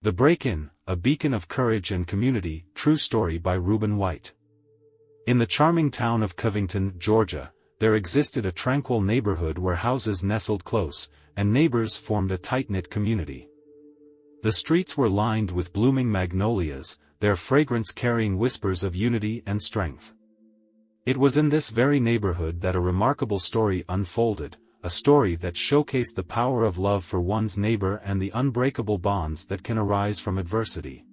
The Break-In, A Beacon of Courage and Community, true story by Reuben White. In the charming town of Covington, Georgia, there existed a tranquil neighborhood where houses nestled close, and neighbors formed a tight-knit community. The streets were lined with blooming magnolias, their fragrance carrying whispers of unity and strength. It was in this very neighborhood that a remarkable story unfolded, a story that showcased the power of love for one's neighbor and the unbreakable bonds that can arise from adversity.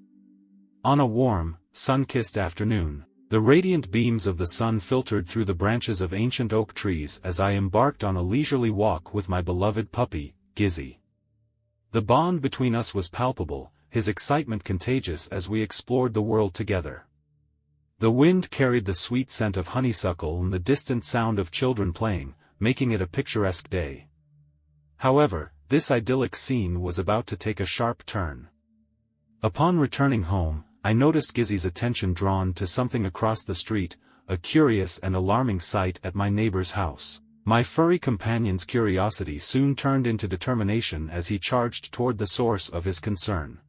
On a warm, sun-kissed afternoon, the radiant beams of the sun filtered through the branches of ancient oak trees as I embarked on a leisurely walk with my beloved puppy, Gizzie. The bond between us was palpable, his excitement contagious as we explored the world together. The wind carried the sweet scent of honeysuckle and the distant sound of children playing, making it a picturesque day. However, this idyllic scene was about to take a sharp turn. Upon returning home, I noticed Gizzie's attention drawn to something across the street, a curious and alarming sight at my neighbor's house. My furry companion's curiosity soon turned into determination as he charged toward the source of his concern.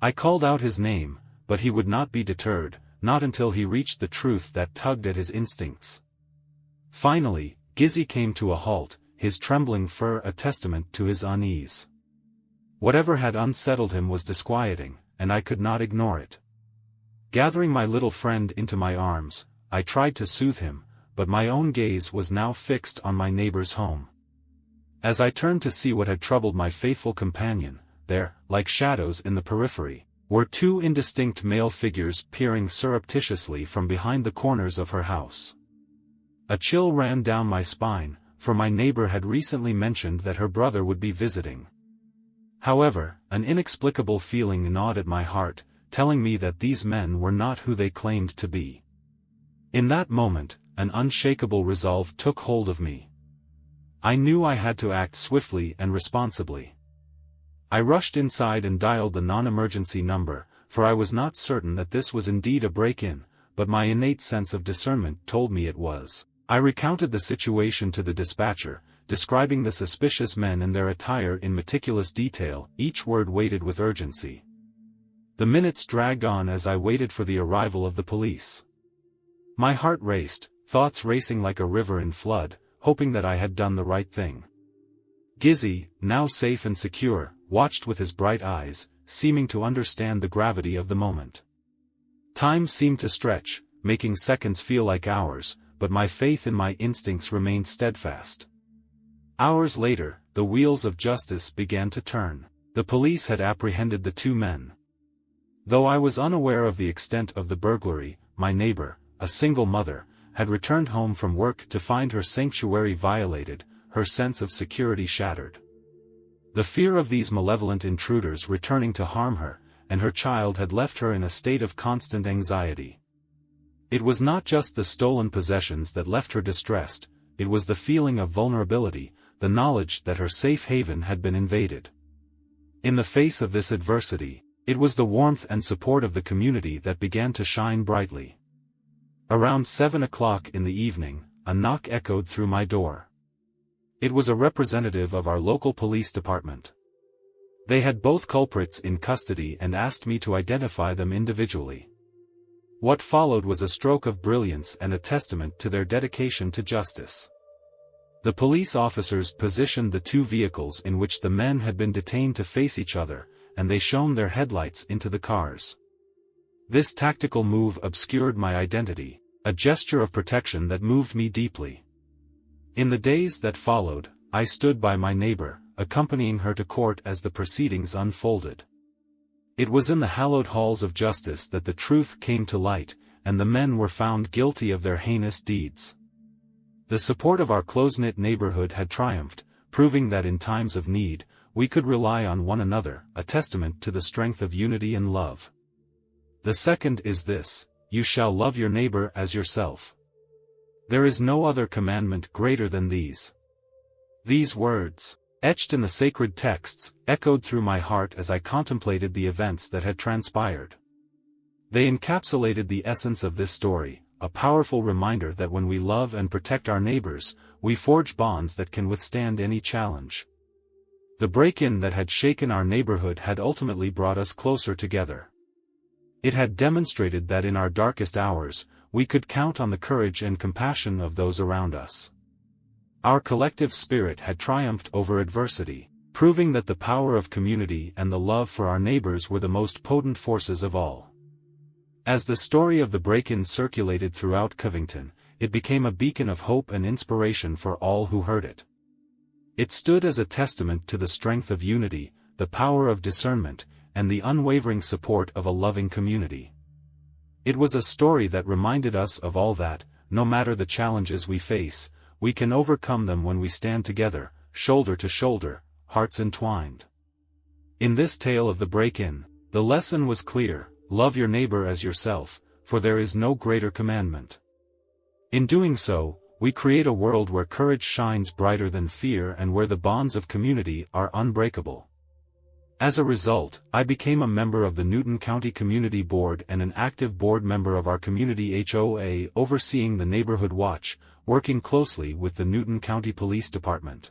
I called out his name, but he would not be deterred, not until he reached the truth that tugged at his instincts. Finally, Gizzie came to a halt, his trembling fur a testament to his unease. Whatever had unsettled him was disquieting, and I could not ignore it. Gathering my little friend into my arms, I tried to soothe him, but my own gaze was now fixed on my neighbor's home. As I turned to see what had troubled my faithful companion, there, like shadows in the periphery, were two indistinct male figures peering surreptitiously from behind the corners of her house. A chill ran down my spine, for my neighbor had recently mentioned that her brother would be visiting. However, an inexplicable feeling gnawed at my heart, telling me that these men were not who they claimed to be. In that moment, an unshakable resolve took hold of me. I knew I had to act swiftly and responsibly. I rushed inside and dialed the non-emergency number, for I was not certain that this was indeed a break-in, but my innate sense of discernment told me it was. I recounted the situation to the dispatcher, describing the suspicious men and their attire in meticulous detail, each word weighted with urgency. The minutes dragged on as I waited for the arrival of the police. My heart raced, thoughts racing like a river in flood, hoping that I had done the right thing. Gizzie, now safe and secure, watched with his bright eyes, seeming to understand the gravity of the moment. Time seemed to stretch, making seconds feel like hours, but my faith in my instincts remained steadfast. Hours later, the wheels of justice began to turn. The police had apprehended the two men. Though I was unaware of the extent of the burglary, my neighbor, a single mother, had returned home from work to find her sanctuary violated, her sense of security shattered. The fear of these malevolent intruders returning to harm her, and her child had left her in a state of constant anxiety. It was not just the stolen possessions that left her distressed, it was the feeling of vulnerability, the knowledge that her safe haven had been invaded. In the face of this adversity, it was the warmth and support of the community that began to shine brightly. Around 7 o'clock in the evening, a knock echoed through my door. It was a representative of our local police department. They had both culprits in custody and asked me to identify them individually. What followed was a stroke of brilliance and a testament to their dedication to justice. The police officers positioned the two vehicles in which the men had been detained to face each other, and they shone their headlights into the cars. This tactical move obscured my identity, a gesture of protection that moved me deeply. In the days that followed, I stood by my neighbor, accompanying her to court as the proceedings unfolded. It was in the hallowed halls of justice that the truth came to light, and the men were found guilty of their heinous deeds. The support of our close-knit neighborhood had triumphed, proving that in times of need, we could rely on one another, a testament to the strength of unity and love. The second is this: you shall love your neighbor as yourself. There is no other commandment greater than these. These words, etched in the sacred texts, echoed through my heart as I contemplated the events that had transpired. They encapsulated the essence of this story, a powerful reminder that when we love and protect our neighbors, we forge bonds that can withstand any challenge. The break-in that had shaken our neighborhood had ultimately brought us closer together. It had demonstrated that in our darkest hours, we could count on the courage and compassion of those around us. Our collective spirit had triumphed over adversity, proving that the power of community and the love for our neighbors were the most potent forces of all. As the story of the break-in circulated throughout Covington, it became a beacon of hope and inspiration for all who heard it. It stood as a testament to the strength of unity, the power of discernment, and the unwavering support of a loving community. It was a story that reminded us of all that, no matter the challenges we face, we can overcome them when we stand together, shoulder to shoulder, hearts entwined. In this tale of the break-in, the lesson was clear: love your neighbor as yourself, for there is no greater commandment. In doing so, we create a world where courage shines brighter than fear and where the bonds of community are unbreakable. As a result, I became a member of the Newton County Community Board and an active board member of our community HOA, overseeing the Neighborhood Watch, working closely with the Newton County Police Department.